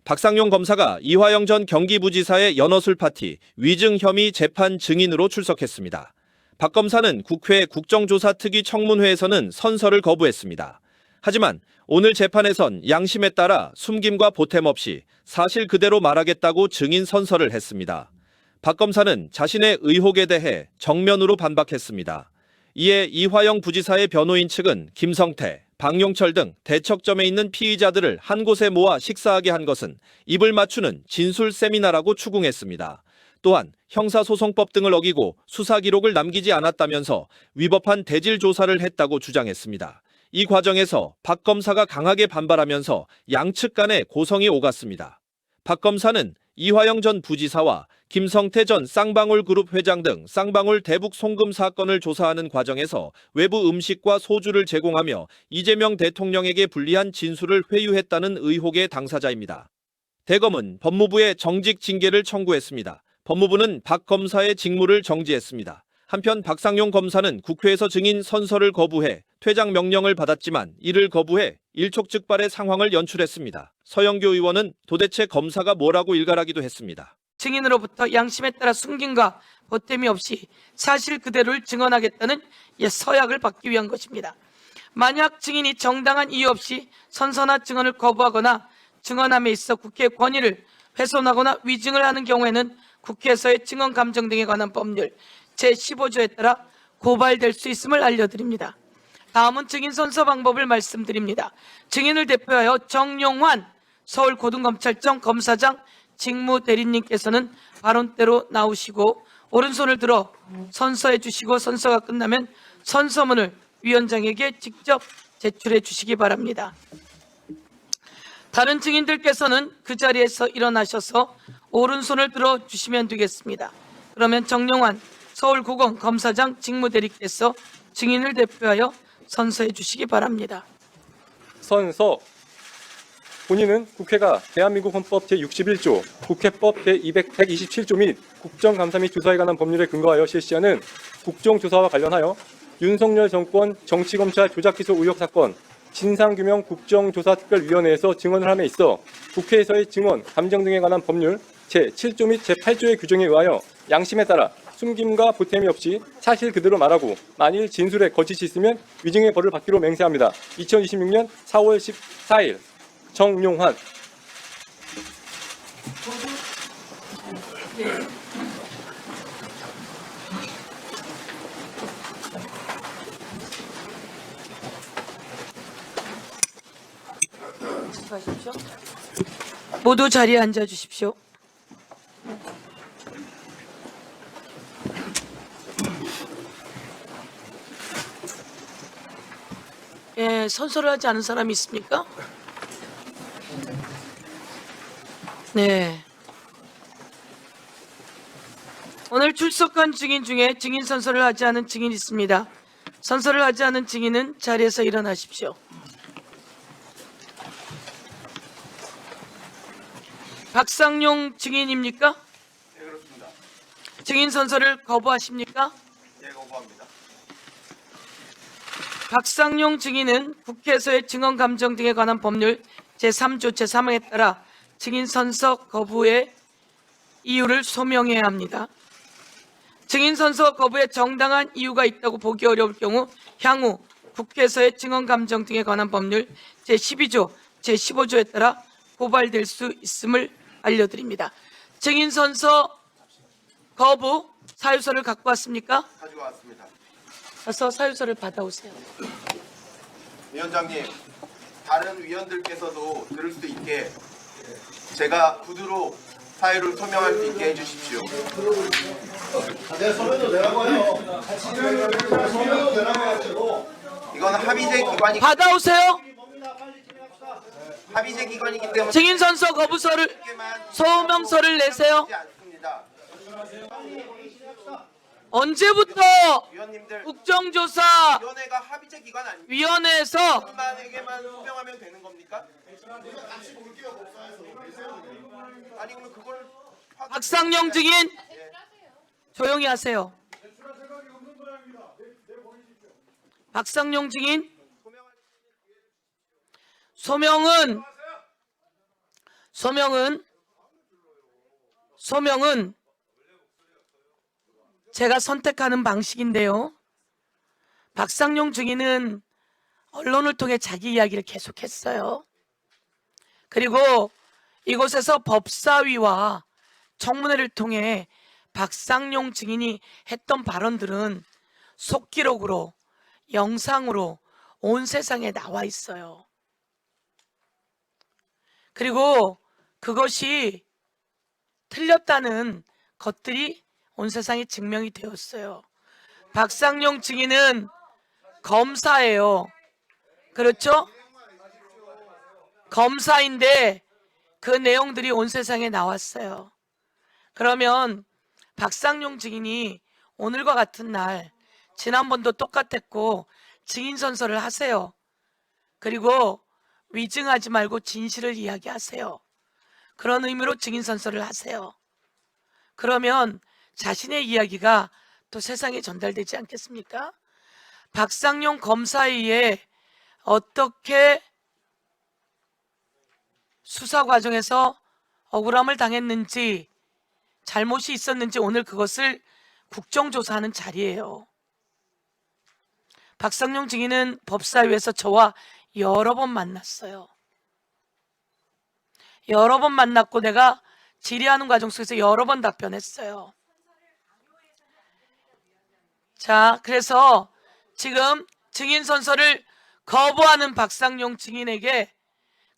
박상용 검사가 이화영 전 경기부지사의 연어술 파티 위증 혐의 재판 증인으로 출석했습니다. 박 검사는 국회 국정조사특위 청문회에서는 선서를 거부했습니다. 하지만 오늘 재판에선 양심에 따라 숨김과 보탬 없이 사실 그대로 말하겠다고 증인 선서를 했습니다. 박 검사는 자신의 의혹에 대해 정면으로 반박했습니다. 이에 이화영 부지사의 변호인 측은 김성태, 박용철 등 대척점에 있는 피의자들을 한 곳에 모아 식사하게 한 것은 입을 맞추는 진술 세미나라고 추궁했습니다. 또한 형사소송법 등을 어기고 수사 기록을 남기지 않았다면서 위법한 대질 조사를 했다고 주장했습니다. 이 과정에서 박 검사가 강하게 반발하면서 양측 간에 고성이 오갔습니다. 박 검사는 이화영 전 부지사와 김성태 전 쌍방울 그룹 회장 등 쌍방울 대북 송금 사건을 조사하는 과정에서 외부 음식과 소주를 제공하며 이재명 대통령에게 불리한 진술을 회유했다는 의혹의 당사자입니다. 대검은 법무부에 정직 징계를 청구했습니다. 법무부는 박 검사의 직무를 정지했습니다. 한편 박상용 검사는 국회에서 증인 선서를 거부해 퇴장 명령을 받았지만 이를 거부해 일촉즉발의 상황을 연출했습니다. 서영교 의원은 도대체 검사가 뭐라고 일갈하기도 했습니다. 증인으로부터 양심에 따라 숨김과 보탬이 없이 사실 그대로를 증언하겠다는 서약을 받기 위한 것입니다. 만약 증인이 정당한 이유 없이 선서나 증언을 거부하거나 증언함에 있어 국회의 권위를 훼손하거나 위증을 하는 경우에는 국회에서의 증언 감정 등에 관한 법률 제15조에 따라 고발될 수 있음을 알려드립니다. 다음은 증인 선서 방법을 말씀드립니다. 증인을 대표하여 정용환 서울고등검찰청 검사장 직무대리님께서는 발언대로 나오시고 오른손을 들어 선서해 주시고 선서가 끝나면 선서문을 위원장에게 직접 제출해 주시기 바랍니다. 다른 증인들께서는 그 자리에서 일어나셔서 오른손을 들어 주시면 되겠습니다. 그러면 정용환 서울고검 검사장 직무대리께서 증인을 대표하여 선서해 주시기 바랍니다. 선서. 본인은 국회가 대한민국 헌법 제61조, 국회법 제127조 및 국정감사 및 조사에 관한 법률에 근거하여 실시하는 국정조사와 관련하여 윤석열 정권 정치검찰 조작기소 의혹 사건 진상규명 국정조사특별위원회에서 증언을 함에 있어 국회에서의 증언, 감정 등에 관한 법률 제7조 및 제8조의 규정에 의하여 양심에 따라 숨김과 보탬이 없이 사실 그대로 말하고 만일 진술에 거짓이 있으면 위증의 벌을 받기로 맹세합니다. 2026년 4월 14일 정용환. 모두 자리에 앉아 주십시오. 예, 선서를 하지 않은 사람이 있습니까? 네. 오늘 출석한 증인 중에 증인 선서를 하지 않은 증인이 있습니다. 선서를 하지 않은 증인은 자리에서 일어나십시오. 박상용 증인입니까? 네, 그렇습니다. 증인 선서를 거부하십니까? 예, 거부합니다. 박상용 증인은 국회에서의 증언 감정 등에 관한 법률 제3조 제3항에 따라 증인 선서 거부의 이유를 소명해야 합니다. 증인 선서 거부에 정당한 이유가 있다고 보기 어려울 경우 향후 국회에서의 증언 감정 등에 관한 법률 제12조 제15조에 따라 고발될 수 있음을 알려드립니다. 증인 선서 거부 사유서를 갖고 왔습니까? 가지고 왔습니다. 가서 사유서를 받아오세요. 위원장님, 다른 위원들께서도 들을 수 있게 제가 구두로 사유를 소명할 수 있게 해주십시오. 내 서면도 내라고요. 서면도 내라고요. 이건 합의제 기관이 받아오세요. 합의제 기관이기 때문에 증인 선서 거부서를 소명서를 내세요. 하지 않습니다. 언제부터 위원님들, 국정조사 위원회가 합의제 기관 아닙니까? 위원회에서 만에게만 소명하면 되는 겁니까? 아니 그러면 그걸 박상용 증인 조용히 하세요. 박상용 증인 소명은 제가 선택하는 방식인데요. 박상용 증인은 언론을 통해 자기 이야기를 계속했어요. 그리고 이곳에서 법사위와 청문회를 통해 박상용 증인이 했던 발언들은 속기록으로, 영상으로 온 세상에 나와 있어요. 그리고 그것이 틀렸다는 것들이 온 세상에 증명이 되었어요. 박상용 증인은 검사예요. 그렇죠? 검사인데 그 내용들이 온 세상에 나왔어요. 그러면 박상용 증인이 오늘과 같은 날, 지난번도 똑같았고 증인 선서를 하세요. 그리고 위증하지 말고 진실을 이야기하세요. 그런 의미로 증인 선서를 하세요. 그러면 자신의 이야기가 또 세상에 전달되지 않겠습니까? 박상용 검사에 의해 어떻게 수사 과정에서 억울함을 당했는지, 잘못이 있었는지 오늘 그것을 국정조사하는 자리예요. 박상용 증인은 법사위에서 저와 여러 번 만났어요. 여러 번 만났고 내가 질의하는 과정 속에서 여러 번 답변했어요. 자, 그래서 지금 증인 선서를 거부하는 박상용 증인에게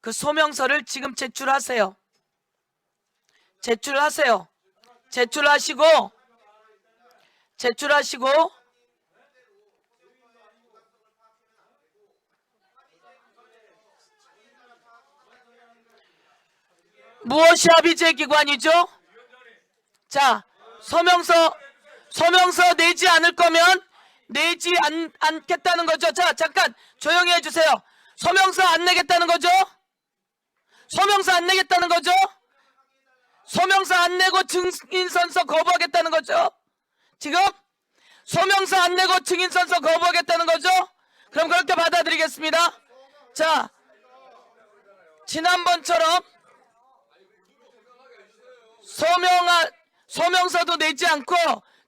그 소명서를 지금 제출하세요. 제출하시고 무엇이 합의제 기관이죠? 자, 소명서 내지 않을 거면 내지 않겠다는 거죠. 자, 잠깐 조용히 해주세요. 소명서 안 내겠다는 거죠? 소명서 안 내겠다는 거죠? 소명서 안 내고 증인선서 거부하겠다는 거죠? 지금 소명서 안 내고 증인선서 거부하겠다는 거죠? 그럼 그렇게 받아들이겠습니다. 자, 지난번처럼 소명서도 내지 않고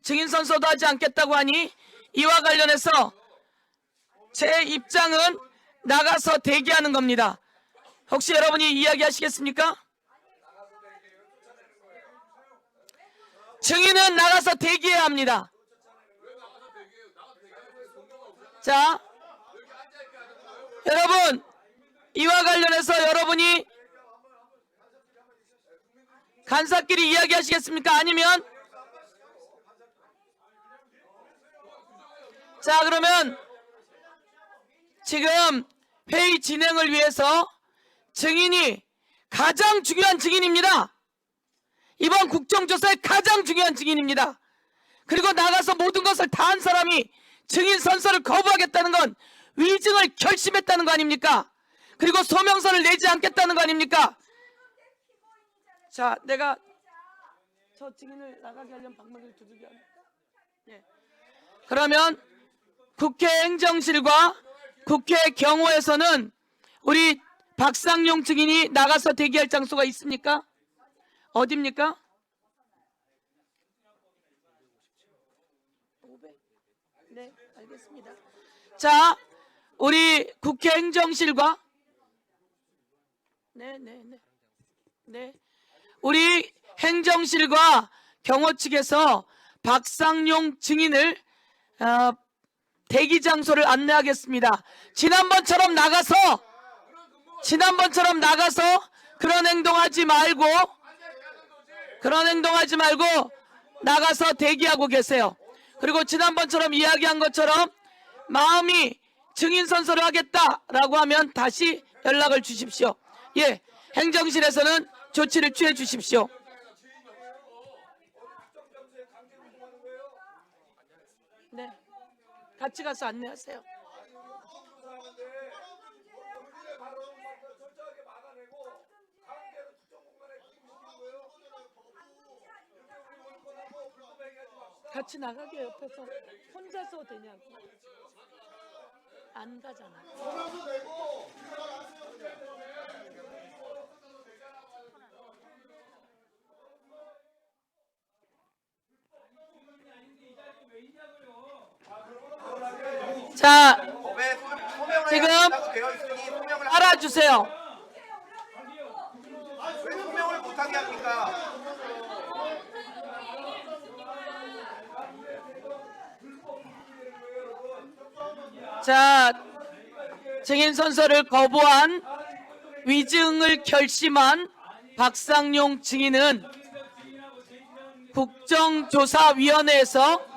증인선서도 하지 않겠다고 하니 이와 관련해서 제 입장은 나가서 대기하는 겁니다. 혹시 여러분이 이야기하시겠습니까? 증인은 나가서 대기해야 합니다. 자, 여러분, 이와 관련해서 여러분이 간사끼리 이야기하시겠습니까? 아니면 자, 그러면 지금 회의 진행을 위해서 증인이 가장 중요한 증인입니다. 이번 국정조사의 가장 중요한 증인입니다. 그리고 나가서 모든 것을 다 한 사람이 증인 선서를 거부하겠다는 건 위증을 결심했다는 거 아닙니까? 그리고 소명서를 내지 않겠다는 거 아닙니까? 자, 내가 저 증인을 나가게 하려면 방망이를 두들겨 합니까? 네. 그러면 국회 행정실과 국회 경호에서는 우리 박상용 증인이 나가서 대기할 장소가 있습니까? 어디입니까? 500? 네, 알겠습니다. 자, 우리 국회 행정실과 네. 우리 행정실과 경호 측에서 박상용 증인을 대기 장소를 안내하겠습니다. 지난번처럼 나가서 그런 행동하지 말고 나가서 대기하고 계세요. 그리고 지난번처럼 이야기한 것처럼 마음이 증인 선서를 하겠다라고 하면 다시 연락을 주십시오. 예, 행정실에서는 조치를 취해 주십시오. 네, 같이 가서 안내하세요. 같이 나가게 옆에서 혼자서 되냐고. 안 가잖아. 자, 법에 소명을 지금 해야 된다고 되어 있으니 소명을 알아주세요. 왜 소명을 못하게 합니까? 자, 증인 선서를 거부한 위증을 결심한 박상용 증인은 국정조사위원회에서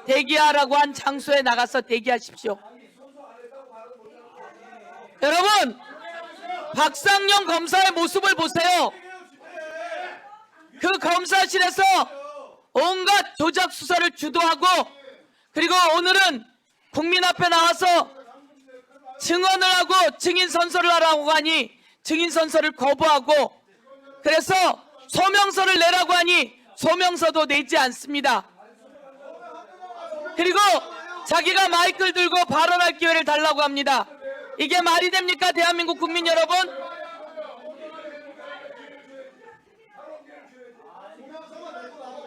대기하라고 한 장소에 나가서 대기하십시오. 여러분, 박상용 검사의 모습을 보세요. 그 검사실에서 온갖 조작 수사를 주도하고, 그리고 오늘은 국민 앞에 나와서 증언을 하고 증인 선서를 하라고 하니 증인 선서를 거부하고, 그래서 소명서를 내라고 하니 소명서도 내지 않습니다. 그리고 자기가 마이크를 들고 발언할 기회를 달라고 합니다. 이게 말이 됩니까, 대한민국 국민 여러분?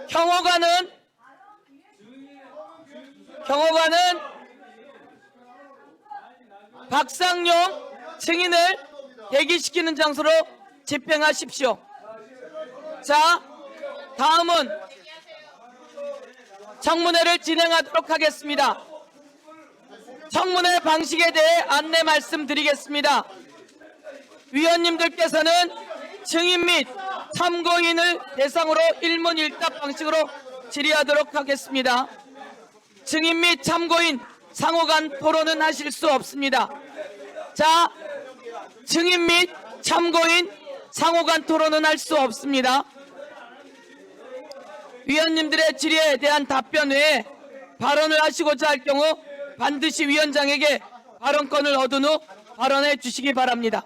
경호관은 박상용 증인을 대기시키는 장소로 집행하십시오. 자, 다음은 청문회를 진행하도록 하겠습니다. 청문회 방식에 대해 안내 말씀드리겠습니다. 위원님들께서는 증인 및 참고인을 대상으로 일문일답 방식으로 질의하도록 하겠습니다. 증인 및 참고인 상호간 토론은 하실 수 없습니다. 자, 증인 및 참고인 상호간 토론은 할 수 없습니다. 위원님들의 질의에 대한 답변 외에 발언을 하시고자 할 경우 반드시 위원장에게 발언권을 얻은 후 발언해 주시기 바랍니다.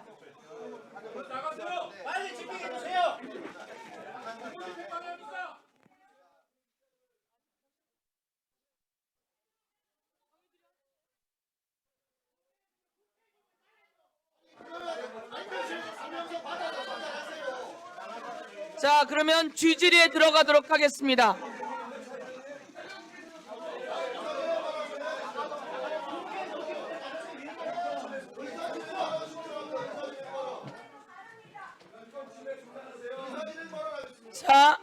자, 그러면 쥐질의에 들어가도록 하겠습니다. 자,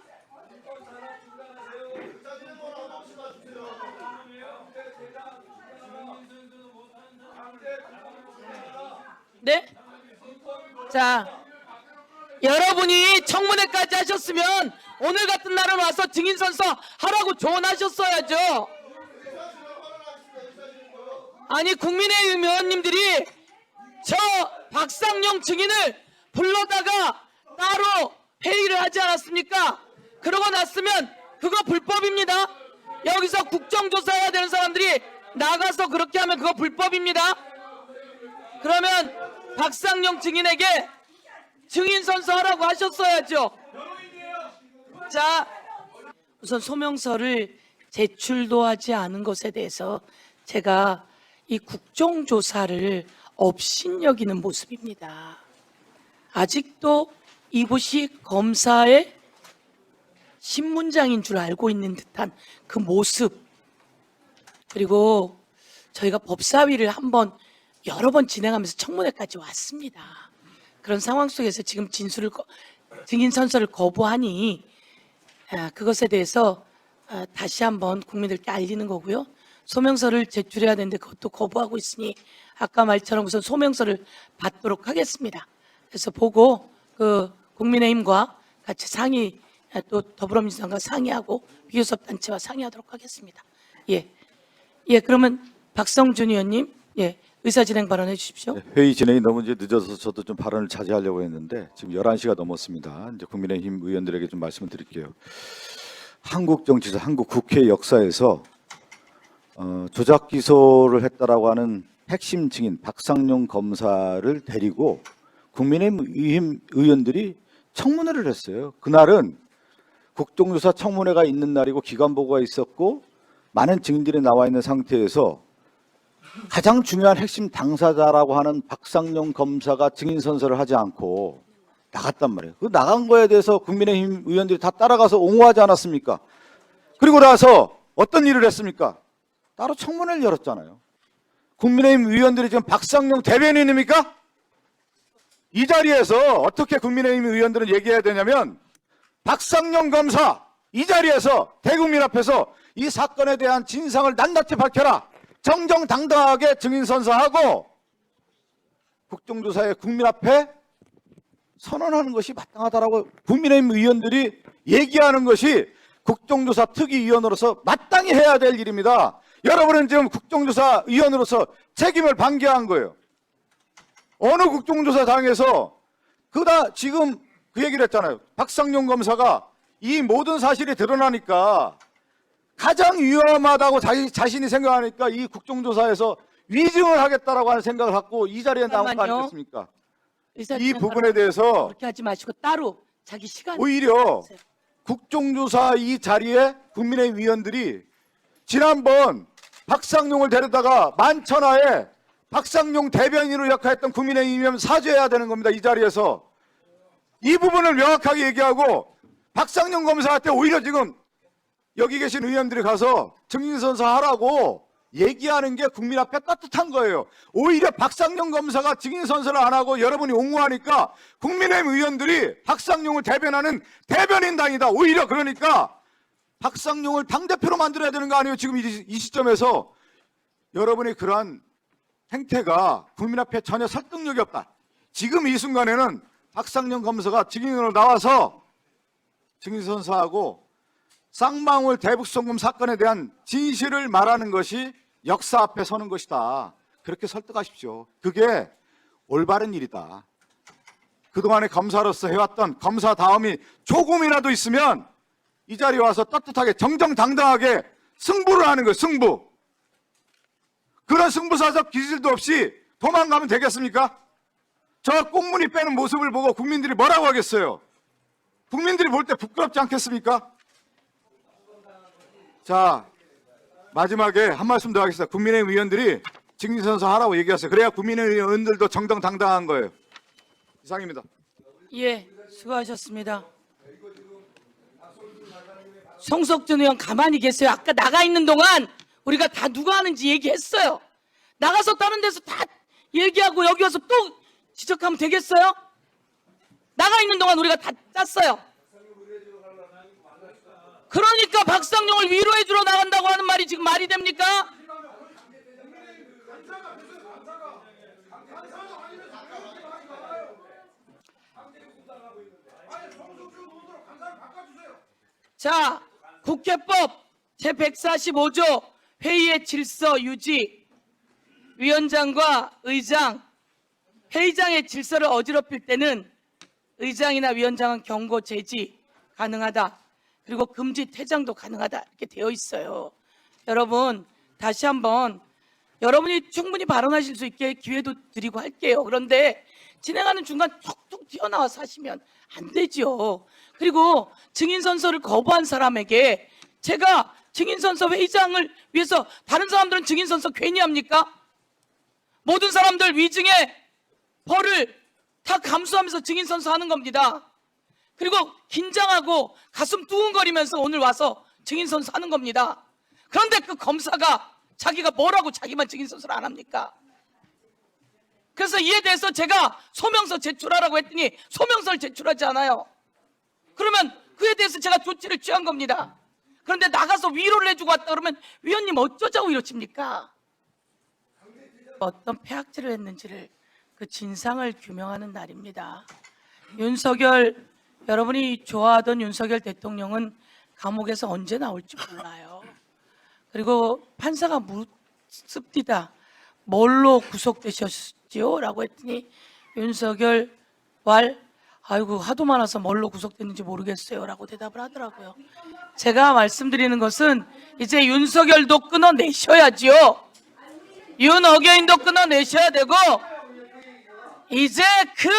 네? 자, 여러분이 청문회까지 하셨으면 오늘 같은 날은 와서 증인 선서 하라고 조언하셨어야죠. 아니, 국민의힘 의원님들이 저 박상용 증인을 불러다가 따로 회의를 하지 않았습니까? 그러고 났으면 그거 불법입니다. 여기서 국정조사해야 되는 사람들이 나가서 그렇게 하면 그거 불법입니다. 그러면 박상용 증인에게 증인 선서하라고 하셨어야죠. 자, 우선 소명서를 제출도 하지 않은 것에 대해서 제가 이 국정조사를 업신여기는 모습입니다. 아직도 이곳이 검사의 신문장인 줄 알고 있는 듯한 그 모습, 그리고 저희가 법사위를 여러 번 진행하면서 청문회까지 왔습니다. 그런 상황 속에서 지금 증인 선서를 거부하니 그것에 대해서 다시 한번 국민들께 알리는 거고요. 소명서를 제출해야 되는데 그것도 거부하고 있으니 아까 말처럼 우선 소명서를 받도록 하겠습니다. 그래서 보고 그 국민의힘과 같이 또 더불어민주당과 상의하고 비교섭 단체와 상의하도록 하겠습니다. 예, 그러면 박성준 의원님, 의사 진행 발언해 주십시오. 네, 회의 진행이 너무 이제 늦어서 저도 좀 발언을 자제하려고 했는데 지금 11시가 넘었습니다. 이제 국민의힘 의원들에게 좀 말씀을 드릴게요. 한국 정치사, 한국 국회 역사에서 조작 기소를 했다라고 하는 핵심 증인 박상용 검사를 데리고 국민의힘 의원들이 청문회를 했어요. 그날은 국정조사 청문회가 있는 날이고 기관 보고가 있었고 많은 증인들이 나와 있는 상태에서 가장 중요한 핵심 당사자라고 하는 박상용 검사가 증인 선서를 하지 않고 나갔단 말이에요. 그 나간 거에 대해서 국민의힘 의원들이 다 따라가서 옹호하지 않았습니까? 그리고 나서 어떤 일을 했습니까? 따로 청문회를 열었잖아요. 국민의힘 의원들이 지금 박상용 대변인입니까? 이 자리에서 어떻게 국민의힘 의원들은 얘기해야 되냐면 박상용 검사 이 자리에서 대국민 앞에서 이 사건에 대한 진상을 낱낱이 밝혀라. 정정당당하게 증인 선서하고 국정조사에 국민 앞에 선언하는 것이 마땅하다라고 국민의힘 의원들이 얘기하는 것이 국정조사 특위위원으로서 마땅히 해야 될 일입니다. 여러분은 지금 국정조사위원으로서 책임을 방기한 거예요. 어느 국정조사장에서 지금 그 얘기를 했잖아요. 박상용 검사가 이 모든 사실이 드러나니까 가장 위험하다고 자신이 생각하니까 이 국정조사에서 위증을 하겠다라고 하는 생각을 갖고 이 자리에 나온 거 잠깐만요. 아니겠습니까? 이 의사진행 부분에 대해서 그렇게 하지 마시고 따로 자기 시간 오히려 국정조사 이 자리에 국민의힘 위원들이 지난번 박상용을 데려다가 만천하에 박상용 대변인으로 역할했던 국민의힘이면 사죄해야 되는 겁니다. 이 자리에서 이 부분을 명확하게 얘기하고 박상용 검사한테 오히려 지금 여기 계신 의원들이 가서 증인선서 하라고 얘기하는 게 국민 앞에 따뜻한 거예요. 오히려 박상용 검사가 증인선서를 안 하고 여러분이 옹호하니까 국민의힘 의원들이 박상용을 대변하는 대변인단이다. 오히려 그러니까 박상용을 당대표로 만들어야 되는 거 아니에요. 지금 이 시점에서 여러분이 그러한 행태가 국민 앞에 전혀 설득력이 없다. 지금 이 순간에는 박상용 검사가 증인으로 나와서 증인선서하고 쌍방울 대북송금 사건에 대한 진실을 말하는 것이 역사 앞에 서는 것이다. 그렇게 설득하십시오. 그게 올바른 일이다. 그동안에 검사로서 해왔던 검사 다음이 조금이라도 있으면 이 자리에 와서 떳떳하게 정정당당하게 승부를 하는 거예요. 승부. 그런 승부사적 기질도 없이 도망가면 되겠습니까? 저 꽁무니 빼는 모습을 보고 국민들이 뭐라고 하겠어요? 국민들이 볼 때 부끄럽지 않겠습니까? 자, 마지막에 한 말씀 더 하겠습니다. 국민의힘 의원들이 증인선서 하라고 얘기하세요. 그래야 국민의힘 의원들도 정정당당한 거예요. 이상입니다. 예, 수고하셨습니다. 송석준 의원 가만히 계세요. 아까 나가 있는 동안 우리가 다 누가 하는지 얘기했어요. 나가서 다른 데서 다 얘기하고 여기 와서 또 지적하면 되겠어요? 나가 있는 동안 우리가 다 짰어요. 그러니까 박상용을 위로해 주러 나간다고 하는 말이 지금 말이 됩니까? 자, 국회법 제145조 회의의 질서 유지, 위원장과 의장, 회의장의 질서를 어지럽힐 때는 의장이나 위원장은 경고 제지 가능하다. 그리고 금지 퇴장도 가능하다. 이렇게 되어 있어요. 여러분 다시 한번 여러분이 충분히 발언하실 수 있게 기회도 드리고 할게요. 그런데 진행하는 중간 툭툭 튀어나와서 하시면 안 되죠. 그리고 증인선서를 거부한 사람에게 제가 증인선서 회의장을 위해서 다른 사람들은 증인선서 괜히 합니까? 모든 사람들 위증의 벌을 다 감수하면서 증인선서 하는 겁니다. 그리고 긴장하고 가슴 두근거리면서 오늘 와서 증인선서 하는 겁니다. 그런데 그 검사가 자기가 뭐라고 자기만 증인선서를 안 합니까? 그래서 이에 대해서 제가 소명서 제출하라고 했더니 소명서를 제출하지 않아요. 그러면 그에 대해서 제가 조치를 취한 겁니다. 그런데 나가서 위로를 해주고 왔다 그러면 위원님 어쩌자고 이러십니까? 어떤 폐악질을 했는지를 그 진상을 규명하는 날입니다. 윤석열, 여러분이 좋아하던 윤석열 대통령은 감옥에서 언제 나올지 몰라요. 그리고 판사가 묻습니다. 뭘로 구속되셨지요? 라고 했더니 윤석열 아이고 하도 많아서 뭘로 구속됐는지 모르겠어요 라고 대답을 하더라고요. 제가 말씀드리는 것은 이제 윤석열도 끊어내셔야지요. 윤어게인도 끊어내셔야 되고 이제 그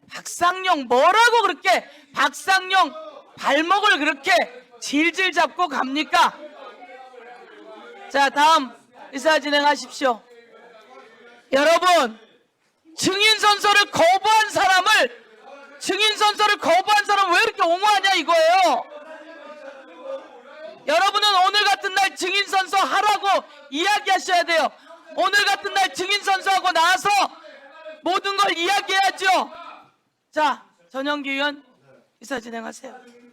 박상용 뭐라고 그렇게 박상용 발목을 그렇게 질질 잡고 갑니까? 자, 다음 의사 진행하십시오. 여러분, 증인선서를 거부한 사람을 왜 이렇게 옹호하냐 이거예요. 여러분은 오늘 같은 날 증인선서 하라고 이야기하셔야 돼요. 오늘 같은 날 증인 선서하고 나와서 모든 걸 이야기해야죠. 자, 전영기 의원 이사 진행하세요.